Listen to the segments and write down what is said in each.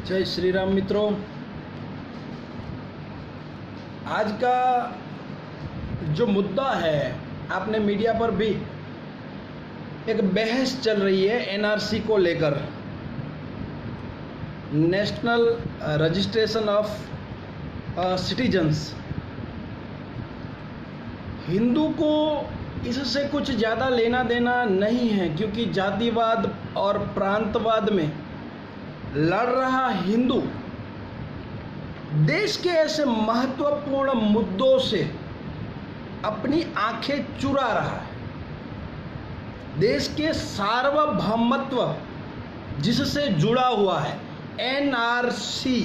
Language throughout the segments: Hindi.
जय श्री राम मित्रों। आज का जो मुद्दा है, आपने मीडिया पर भी एक बहस चल रही है एनआरसी को लेकर, national registration of citizens. Hindu को इससे कुछ ज़्यादा लेना देना नहीं है, क्योंकि जातिवाद और प्रांतवाद में लड़ रहा हिंदू देश के ऐसे महत्वपूर्ण मुद्दों से अपनी आंखें चुरा रहा है। देश के सार्वभौमत्व जिससे जुड़ा हुआ है एनआरसी,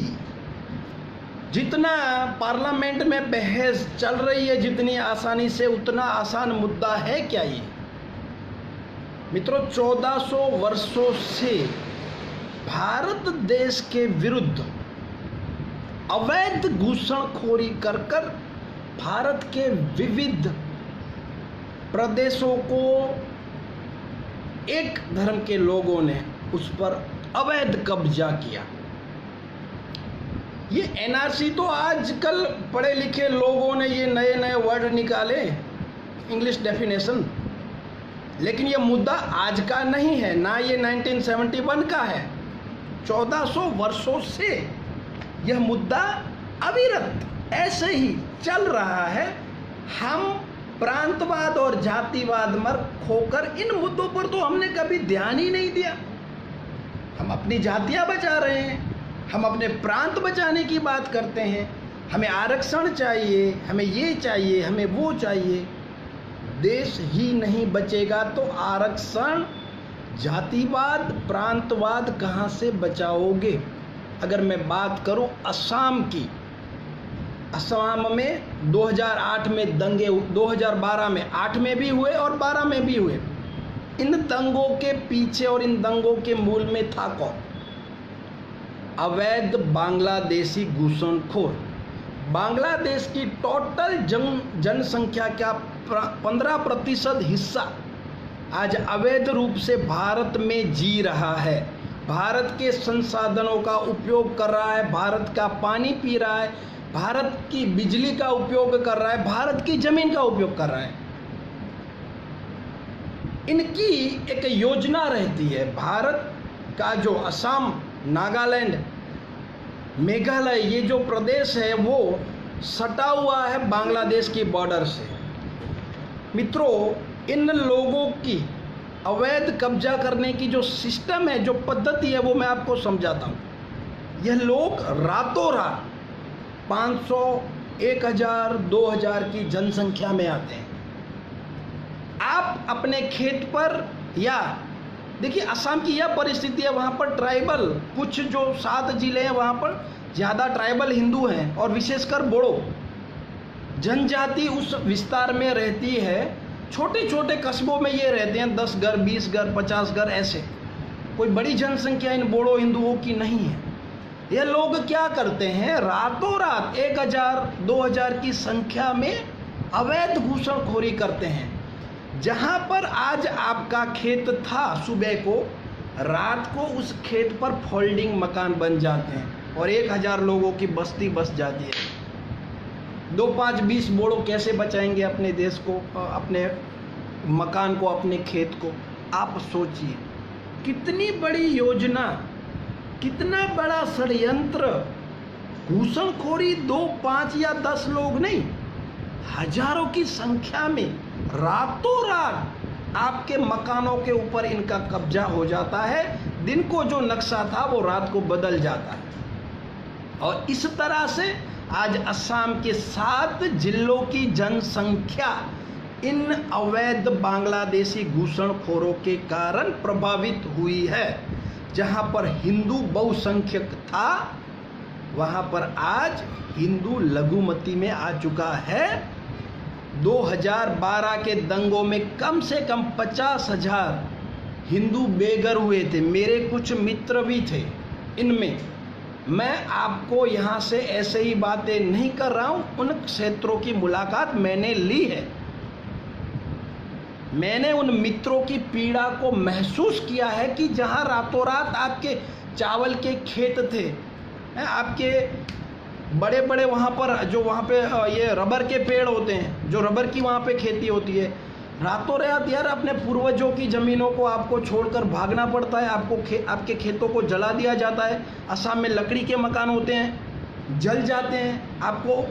जितना पार्लियामेंट में बहस चल रही है जितनी आसानी से, उतना आसान मुद्दा है क्या ये? मित्रों, 1400 वर्षों से भारत देश के विरुद्ध अवैध घूसणखोरी कर भारत के विविध प्रदेशों को एक धर्म के लोगों ने उस पर अवैध कब्जा किया। ये एनआरसी तो आजकल पढ़े लिखे लोगों ने ये नए नए वर्ड निकाले, इंग्लिश डेफिनेशन, लेकिन ये मुद्दा आज का नहीं है, ना ये 1971 का है। 1400 वर्षों से यह मुद्दा अविरत ऐसे ही चल रहा है। हम प्रांतवाद और जातिवाद में खोकर इन मुद्दों पर तो हमने कभी ध्यान ही नहीं दिया। हम अपनी जातियां बचा रहे हैं, हम अपने प्रांत बचाने की बात करते हैं, हमें आरक्षण चाहिए, हमें ये चाहिए, हमें वो चाहिए। देश ही नहीं बचेगा तो आरक्षण, जातिवाद, प्रांतवाद कहाँ से बचाओगे? अगर मैं बात करूं असम की, असम में 2008 में दंगे, 2012 में 8 में भी हुए और 12 में भी हुए। इन दंगों के पीछे और इन दंगों के मूल में था कौन? अवैध बांग्लादेशी घूसणखोर। बांग्लादेश की टोटल जनसंख्या का 15% हिस्सा आज अवैध रूप से भारत में जी रहा है, भारत के संसाधनों का उपयोग कर रहा है, भारत का पानी पी रहा है, भारत की बिजली का उपयोग कर रहा है, भारत की जमीन का उपयोग कर रहा है। इनकी एक योजना रहती है, भारत का जो असम, नागालैंड, मेघालय, ये जो प्रदेश है वो सटा हुआ है बांग्लादेश की बॉर्डर से। मित्रों, इन लोगों की अवैध कब्जा करने की जो सिस्टम है, जो पद्धति है, वो मैं आपको समझाता हूँ। यह लोग रातों रात 500, 1000, 2000 की जनसंख्या में आते हैं। आप अपने खेत पर, या देखिए असम की यह परिस्थिति है, वहाँ पर ट्राइबल, कुछ जो 7 जिले हैं वहाँ पर ज़्यादा ट्राइबल हिंदू हैं और विशेषकर बोड़ो जनजाति उस विस्तार में रहती है। छोटे छोटे कस्बों में ये रहते हैं, 10 घर, 20 घर, 50 घर, ऐसे। कोई बड़ी जनसंख्या इन बोड़ो हिंदुओं की नहीं है। ये लोग क्या करते हैं, रातों रात 1000, 2000 की संख्या में अवैध घूसणखोरी करते हैं। जहाँ पर आज आपका खेत था, सुबह को, रात को उस खेत पर फोल्डिंग मकान बन जाते हैं और 1000 लोगों की बस्ती बस जाती है। 2, 5, 20 बोड़ो कैसे बचाएंगे अपने देश को, अपने मकान को, अपने खेत को? आप सोचिए, कितनी बड़ी योजना, कितना बड़ा षड्यंत्र। घूसणखोरी 2, 5 या 10 लोग नहीं, हजारों की संख्या में रातों रात आपके मकानों के ऊपर इनका कब्जा हो जाता है। दिन को जो नक्शा था वो रात को बदल जाता है। और इस तरह से आज असम के 7 जिलों की जनसंख्या इन अवैध बांग्लादेशी घूसणखोरों के कारण प्रभावित हुई है। जहां पर हिंदू बहुसंख्यक था, वहां पर आज हिंदू लघुमती में आ चुका है। 2012 के दंगों में कम से कम 50,000 हिंदू बेघर हुए थे। मेरे कुछ मित्र भी थे इनमें। मैं आपको यहाँ से ऐसे ही बातें नहीं कर रहा हूँ, उन क्षेत्रों की मुलाकात मैंने ली है। मैंने उन मित्रों की पीड़ा को महसूस किया है कि जहाँ रातों रात आपके चावल के खेत थे, हैं। आपके बड़े बड़े वहाँ पर जो वहाँ पे ये रबर के पेड़ होते हैं, जो रबर की वहाँ पे खेती होती है, रातों रात यार अपने पूर्वजों की ज़मीनों को आपको छोड़कर भागना पड़ता है, आपके खेतों को जला दिया जाता है। असम में लकड़ी के मकान होते हैं, जल जाते हैं, आपको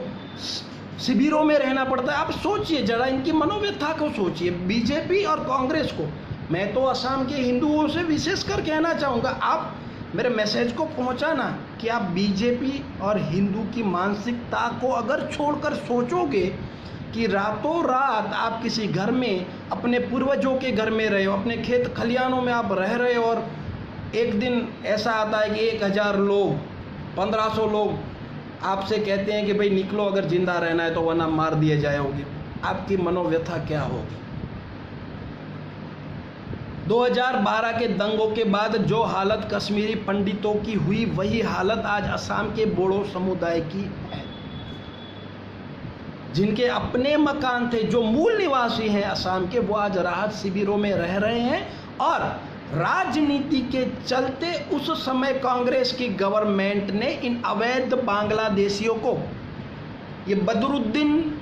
शिविरों में रहना पड़ता है। आप सोचिए जरा, इनकी मनोव्यथा को सोचिए। बीजेपी और कांग्रेस को मैं तो असम के हिंदुओं से विशेषकर कहना चाहूँगा, आप मेरे मैसेज को पहुँचाना कि आप बीजेपी और हिंदू की मानसिकता को अगर छोड़कर सोचोगे कि रातों रात आप किसी घर में अपने पूर्वजों के घर में रहे हो, अपने खेत खलिहानों में आप रह रहे हो, और एक दिन ऐसा आता है कि 1000 लोग 1500 लोग आपसे कहते हैं कि भाई निकलो अगर जिंदा रहना है तो वरना मार दिए जाओगे, आपकी मनोव्यथा क्या होगी। 2012 के दंगों के बाद जो हालत कश्मीरी पंडितों की हुई, वही हालत आज असम के बोडो समुदाय की है। जिनके अपने मकान थे, जो मूल निवासी हैं असम के, वो आज राहत शिविरों में रह रहे हैं। और राजनीति के चलते उस समय कांग्रेस की गवर्नमेंट ने इन अवैध बांग्लादेशियों को, ये बदरुद्दीन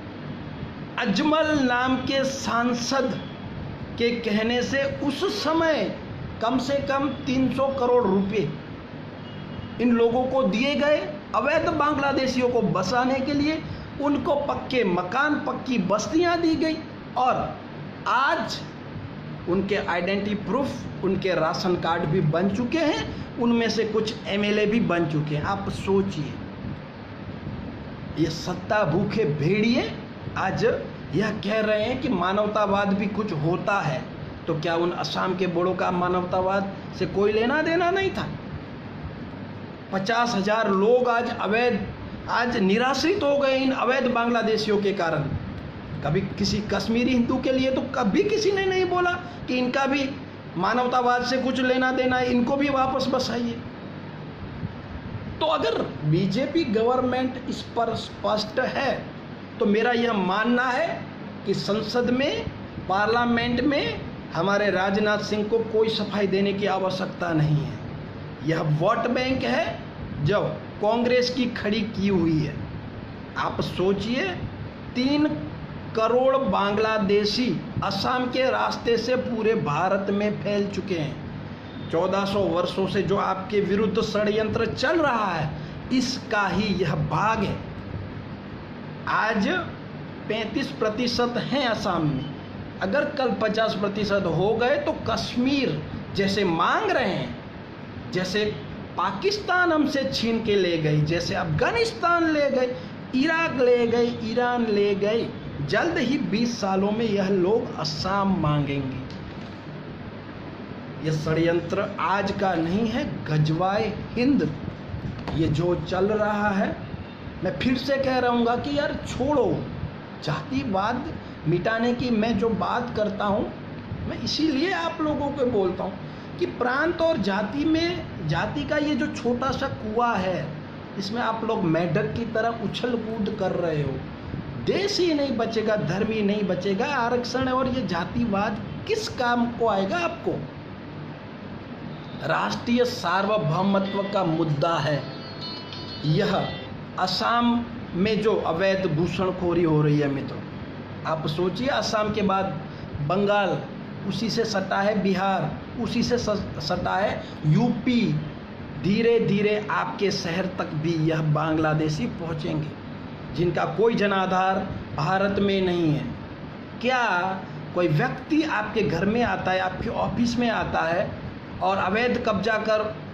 अजमल नाम के सांसद के कहने से उस समय कम से कम 300 करोड़ रुपए इन लोगों को दिए गए अवैध बांग्लादेशियों को बसाने के लिए। उनको पक्के मकान, पक्की बस्तियां दी गई, और आज उनके आइडेंटिटी प्रूफ, उनके राशन कार्ड भी बन चुके हैं, उनमें से कुछ एमएलए भी बन चुके हैं। आप सोचिए, ये सत्ता भूखे भेड़िए आज यह कह रहे हैं कि मानवतावाद भी कुछ होता है। तो क्या उन असम के बोड़ों का मानवतावाद से कोई लेना देना नहीं था? 50,000 लोग आज निराश्रित हो गए इन अवैध बांग्लादेशियों के कारण। कभी किसी कश्मीरी हिंदू के लिए तो कभी किसी ने नहीं बोला कि इनका भी मानवतावाद से कुछ लेना देना है, इनको भी वापस बसाइए। तो अगर बीजेपी गवर्नमेंट इस पर स्पष्ट है, तो मेरा यह मानना है कि संसद में, पार्लियामेंट में हमारे राजनाथ सिंह को कोई सफाई देने की आवश्यकता नहीं है। यह वोट बैंक है जो कांग्रेस की खड़ी की हुई है। आप सोचिए, 3 करोड़ बांग्लादेशी असम के रास्ते से पूरे भारत में फैल चुके हैं। 1400 वर्षों से जो आपके विरुद्ध षड्यंत्र चल रहा है, इसका ही यह भाग है। आज 35% हैं असम में, अगर कल 50% हो गए तो कश्मीर जैसे मांग रहे हैं, जैसे पाकिस्तान हमसे छीन के ले गई, जैसे अफगानिस्तान ले गए, इराक ले गए, ईरान ले गए, जल्द ही 20 सालों में यह लोग असम मांगेंगे। यह षड्यंत्र आज का नहीं है, गजवाए हिंद ये जो चल रहा है। मैं फिर से कह रहूँगा कि यार छोड़ो, जातिवाद मिटाने की मैं जो बात करता हूँ, मैं इसीलिए आप लोगों को बोलता हूँ कि प्रांत और जाति में, जाति का ये जो छोटा सा कुआं है, इसमें आप लोग मेढक की तरह उछल कूद कर रहे हो। देश ही नहीं बचेगा, धर्म ही नहीं बचेगा, आरक्षण और ये जातिवाद किस काम को आएगा आपको? राष्ट्रीय सार्वभौमत्व का मुद्दा है यह। असम में जो अवैध घूसणखोरी हो रही है मित्रों, आप सोचिए, असम के बाद बंगाल, उसी से सटा है बिहार, उसी से सटा है यूपी। धीरे धीरे आपके शहर तक भी यह बांग्लादेशी पहुंचेंगे, जिनका कोई जनाधार भारत में नहीं है। क्या कोई व्यक्ति आपके घर में आता है, आपके ऑफिस में आता है और अवैध कब्जा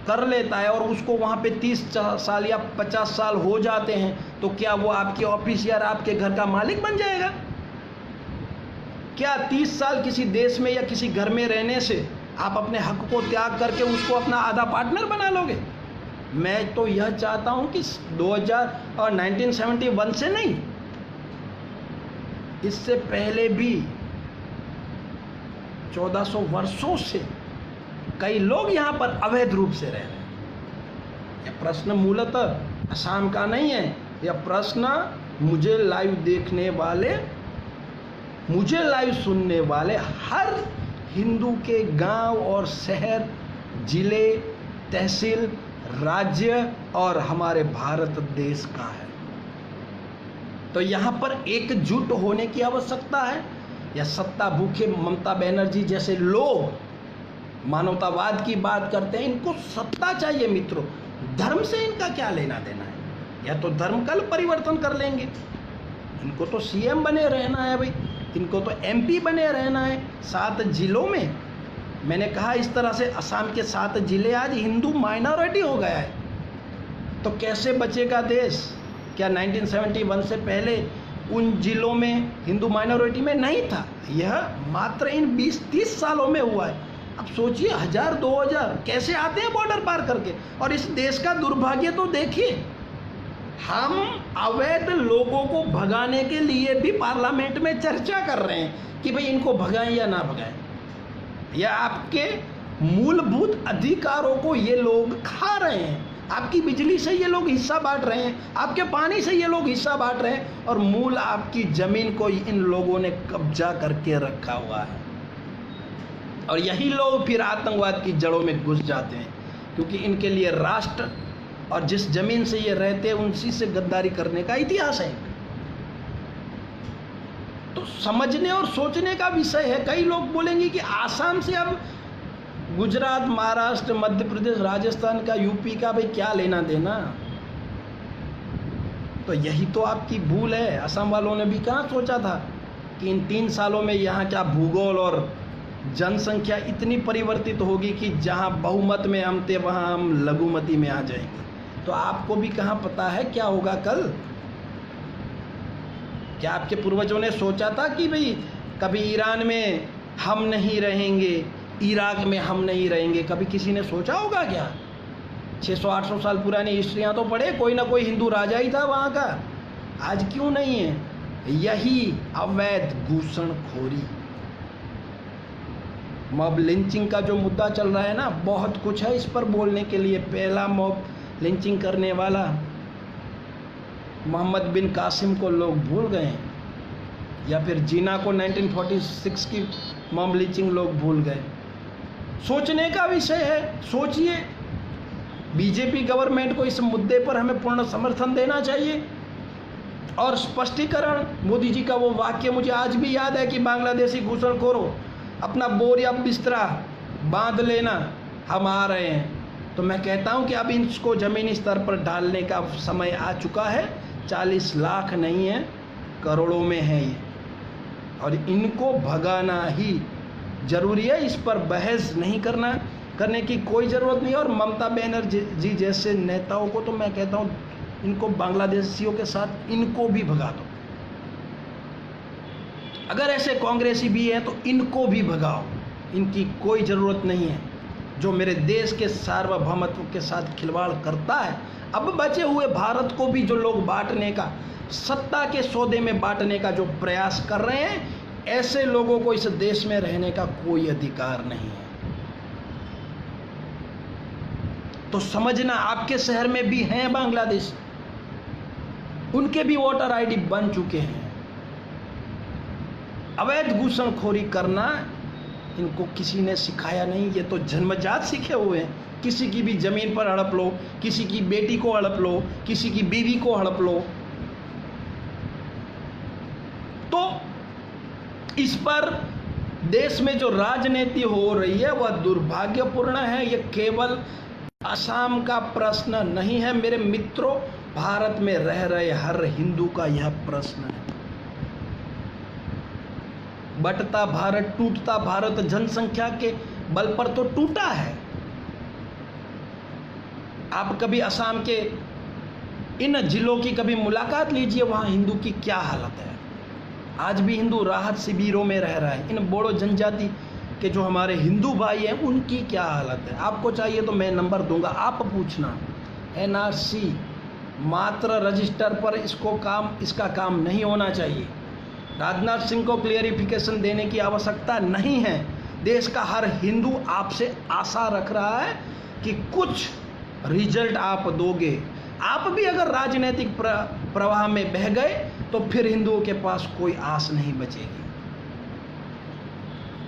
कर लेता है और उसको वहाँ पे 30 साल या 50 साल हो जाते हैं, तो क्या वो आपके ऑफिस या आपके घर का मालिक बन जाएगा? क्या 30 साल किसी देश में या किसी घर में रहने से आप अपने हक को त्याग करके उसको अपना आधा पार्टनर बना लोगे? मैं तो यह चाहता हूं कि 1971 से नहीं, इससे पहले भी 1400 वर्षों से कई लोग यहाँ पर अवैध रूप से रह रहे हैं। यह प्रश्न मूलतः असम का नहीं है, यह प्रश्न मुझे लाइव देखने वाले, मुझे लाइव सुनने वाले हर हिंदू के गांव और शहर, जिले, तहसील राज्य और हमारे भारत देश का है। तो यहाँ पर एकजुट होने की आवश्यकता है। या सत्ता भूखे ममता बनर्जी जैसे लोग मानवतावाद की बात करते हैं, इनको सत्ता चाहिए मित्रों, धर्म से इनका क्या लेना देना है। या तो धर्म कल परिवर्तन कर लेंगे, इनको तो सीएम बने रहना है भाई, इनको तो एमपी बने रहना है 7 जिलों में। मैंने कहा इस तरह से असम के 7 जिले आज हिंदू माइनॉरिटी हो गया है, तो कैसे बचेगा देश। क्या 1971 से पहले उन जिलों में हिंदू माइनॉरिटी में नहीं था? यह मात्र इन 20-30 सालों में हुआ है। अब सोचिए 1000-2000 कैसे आते हैं बॉर्डर पार करके। और इस देश का दुर्भाग्य तो देखिए, हम अवैध लोगों को भगाने के लिए भी पार्लियामेंट में चर्चा कर रहे हैं कि भाई इनको भगाएं या ना भगाएं। या आपके मूलभूत अधिकारों को ये लोग खा रहे हैं, आपकी बिजली से ये लोग हिस्सा बांट रहे हैं, आपके पानी से ये लोग हिस्सा बांट रहे हैं, और मूल आपकी जमीन को इन लोगों ने कब्जा करके रखा हुआ है। और यही लोग फिर आतंकवाद की जड़ों में घुस जाते हैं, क्योंकि इनके लिए राष्ट्र और जिस जमीन से ये रहते हैं उसी से गद्दारी करने का इतिहास है। तो समझने और सोचने का विषय है। कई लोग बोलेंगे कि आसाम से अब गुजरात, महाराष्ट्र, मध्य प्रदेश, राजस्थान का, यूपी का भाई क्या लेना देना। तो यही तो आपकी भूल है। असम वालों ने भी कहाँ सोचा था कि इन 3 सालों में यहाँ क्या भूगोल और जनसंख्या इतनी परिवर्तित होगी कि जहाँ बहुमत में हम थे वहाँ हम लघुमती में आ जाएंगे। तो आपको भी कहाँ पता है क्या होगा कल। क्या आपके पूर्वजों ने सोचा था कि भाई कभी ईरान में हम नहीं रहेंगे, इराक में हम नहीं रहेंगे? कभी किसी ने सोचा होगा क्या? 600-800 साल पुरानी हिस्ट्रियाँ तो पढ़े, कोई ना कोई हिंदू राजा ही था वहाँ का। आज क्यों नहीं है? यही अवैध घूसणखोरी, मॉब लिंचिंग का जो मुद्दा चल रहा है ना, बहुत कुछ है इस पर बोलने के लिए। पहला मॉब लिंचिंग करने वाला मोहम्मद बिन कासिम को लोग भूल गए, या फिर जीना को 1946 की मॉब लिंचिंग लोग भूल गए। सोचने का विषय है। सोचिए, बीजेपी गवर्नमेंट को इस मुद्दे पर हमें पूर्ण समर्थन देना चाहिए। और स्पष्टीकरण, मोदी जी का वो वाक्य मुझे आज भी याद है कि बांग्लादेशी घूसणखोरों अपना बोर या बिस्तरा बांध लेना, हम आ रहे हैं। तो मैं कहता हूं कि अब इसको ज़मीनी स्तर पर डालने का समय आ चुका है। 40 लाख नहीं है, करोड़ों में है ये, और इनको भगाना ही जरूरी है। इस पर बहस नहीं करने की कोई ज़रूरत नहीं। और ममता बनर्जी जी जैसे नेताओं को तो मैं कहता हूँ इनको बांग्लादेशियों के साथ इनको भी भगा दो। अगर ऐसे कांग्रेसी भी हैं तो इनको भी भगाओ, इनकी कोई ज़रूरत नहीं है। जो मेरे देश के सार्वभौमत्व के साथ खिलवाड़ करता है, अब बचे हुए भारत को भी जो लोग बांटने का, सत्ता के सौदे में बांटने का जो प्रयास कर रहे हैं, ऐसे लोगों को इस देश में रहने का कोई अधिकार नहीं है। तो समझना, आपके शहर में भी हैं बांग्लादेश, उनके भी वोटर आईडी बन चुके हैं। अवैध घूसणखोरी करना इनको किसी ने सिखाया नहीं, ये तो जन्मजात सीखे हुए हैं। किसी की भी जमीन पर हड़प लो, किसी की बेटी को हड़प लो, किसी की बीवी को हड़प लो। तो इस पर देश में जो राजनीति हो रही है वह दुर्भाग्यपूर्ण है। यह केवल असम का प्रश्न नहीं है मेरे मित्रों, भारत में रह रहे हर हिंदू का यह प्रश्न है। बंटता भारत, टूटता भारत जनसंख्या के बल पर तो टूटा है। आप कभी असम के इन जिलों की कभी मुलाकात लीजिए, वहां हिंदू की क्या हालत है। आज भी हिंदू राहत शिविरों में रह रहा है। इन बोडो जनजाति के जो हमारे हिंदू भाई हैं उनकी क्या हालत है। आपको चाहिए तो मैं नंबर दूंगा, आप पूछना। एनआरसी मात्र रजिस्टर पर इसका काम नहीं होना चाहिए। राजनाथ सिंह को क्लियरिफिकेशन देने की आवश्यकता नहीं है। देश का हर हिंदू आपसे आशा रख रहा है कि कुछ रिजल्ट आप दोगे। आप भी अगर राजनीतिक प्रवाह में बह गए तो फिर हिंदुओं के पास कोई आस नहीं बचेगी।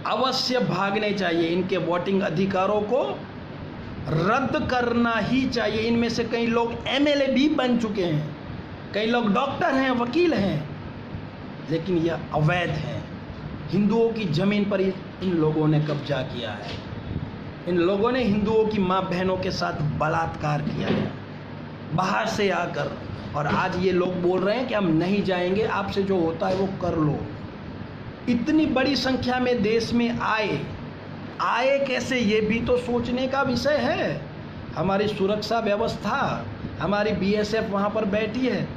अवश्य भागने चाहिए, इनके वोटिंग अधिकारों को रद्द करना ही चाहिए। इनमें से कई लोग एमएलए भी बन चुके हैं, कई लोग डॉक्टर हैं, वकील हैं, लेकिन यह अवैध है। हिंदुओं की ज़मीन पर इन लोगों ने कब्जा किया है। इन लोगों ने हिंदुओं की माँ बहनों के साथ बलात्कार किया है बाहर से आकर, और आज ये लोग बोल रहे हैं कि हम नहीं जाएंगे, आपसे जो होता है वो कर लो। इतनी बड़ी संख्या में देश में आए कैसे, ये भी तो सोचने का विषय है। हमारी सुरक्षा व्यवस्था, हमारी बीएसएफ वहाँ पर बैठी है,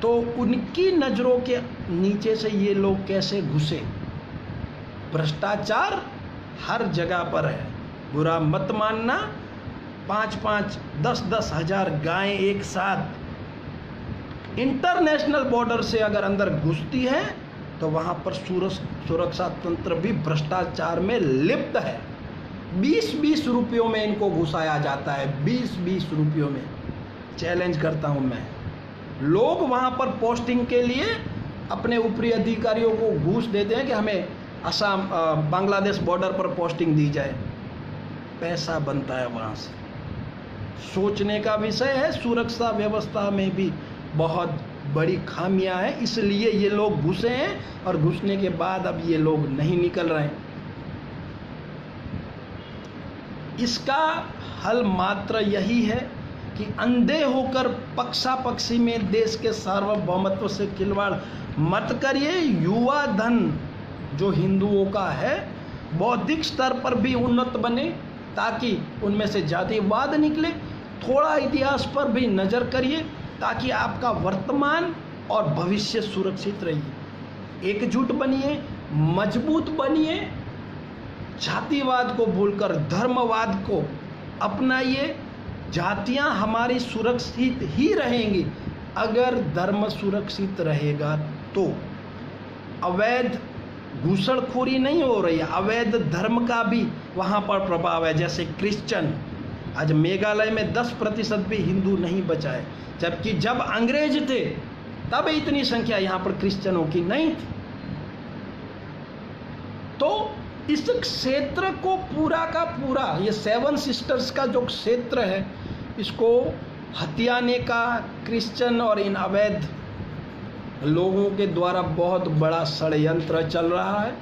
तो उनकी नज़रों के नीचे से ये लोग कैसे घुसे। भ्रष्टाचार हर जगह पर है, बुरा मत मानना। 5-5, 10-10 हज़ार गायें एक साथ इंटरनेशनल बॉर्डर से अगर अंदर घुसती है तो वहाँ पर सुरक्षा तंत्र भी भ्रष्टाचार में लिप्त है। 20-20 रुपयों में इनको घुसाया जाता है, 20-20 रुपयों में। चैलेंज करता हूँ मैं, लोग वहाँ पर पोस्टिंग के लिए अपने ऊपरी अधिकारियों को घूस देते हैं कि हमें असम बांग्लादेश बॉर्डर पर पोस्टिंग दी जाए, पैसा बनता है वहाँ से। सोचने का विषय है। सुरक्षा व्यवस्था में भी बहुत बड़ी खामियां हैं, इसलिए ये लोग घुसे हैं और घुसने के बाद अब ये लोग नहीं निकल रहे हैं। इसका हल मात्र यही है कि अंधे होकर पक्षापक्षी में देश के सार्वभौमत्व से खिलवाड़ मत करिए। युवा धन जो हिंदुओं का है बौद्धिक स्तर पर भी उन्नत बने, ताकि उनमें से जातिवाद निकले। थोड़ा इतिहास पर भी नज़र करिए ताकि आपका वर्तमान और भविष्य सुरक्षित रहिए। एकजुट बनिए, मजबूत बनिए, जातिवाद को भूलकर धर्मवाद को अपनाइए। जातियां हमारी सुरक्षित ही रहेंगी अगर धर्म सुरक्षित रहेगा तो। अवैध घूसणखोरी नहीं हो रही है, अवैध धर्म का भी वहाँ पर प्रभाव है। जैसे क्रिश्चियन, आज मेघालय में 10% भी हिंदू नहीं बचा है, जबकि जब अंग्रेज थे तब इतनी संख्या यहाँ पर क्रिश्चियनों की नहीं थी। तो इस क्षेत्र को पूरा का पूरा, ये 7 सिस्टर्स का जो क्षेत्र है, इसको हथियाने का क्रिश्चियन और इन अवैध लोगों के द्वारा बहुत बड़ा षड्यंत्र चल रहा है।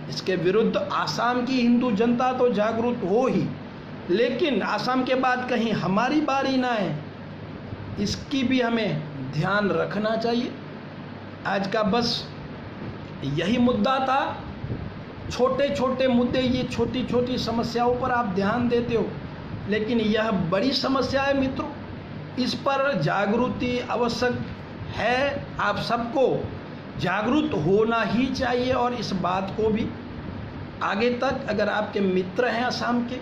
इसके विरुद्ध आसाम की हिंदू जनता तो जागरूक हो ही, लेकिन आसाम के बाद कहीं हमारी बारी ना है, इसकी भी हमें ध्यान रखना चाहिए। आज का बस यही मुद्दा था। छोटे छोटे मुद्दे, ये छोटी छोटी समस्याओं पर आप ध्यान देते हो, लेकिन यह बड़ी समस्या है मित्रों। इस पर जागृति आवश्यक है। आप सबको जागरूक होना ही चाहिए, और इस बात को भी आगे तक, अगर आपके मित्र हैं असम के,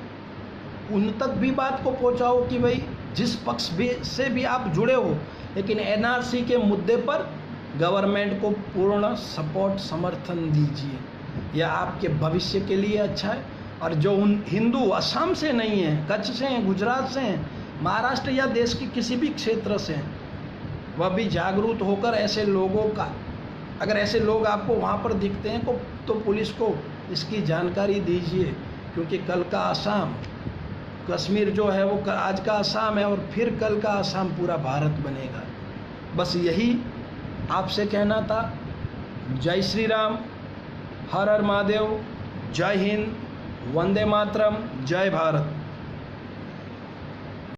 उन तक भी बात को पहुंचाओ कि भाई जिस पक्ष भी से भी आप जुड़े हो, लेकिन एनआरसी के मुद्दे पर गवर्नमेंट को पूर्ण सपोर्ट, समर्थन दीजिए। यह आपके भविष्य के लिए अच्छा है। और जो उन हिंदू असम से नहीं हैं, कच्छ से हैं, गुजरात से हैं, महाराष्ट्र या देश के किसी भी क्षेत्र से हैं, वह भी जागरूक होकर ऐसे लोगों का, अगर ऐसे लोग आपको वहाँ पर दिखते हैं तो पुलिस को इसकी जानकारी दीजिए, क्योंकि कल का असम, कश्मीर जो है वो आज का असम है, और फिर कल का असम पूरा भारत बनेगा। बस यही आपसे कहना था। जय श्री राम, हर हर महादेव, जय हिंद, वंदे मातरम, जय भारत।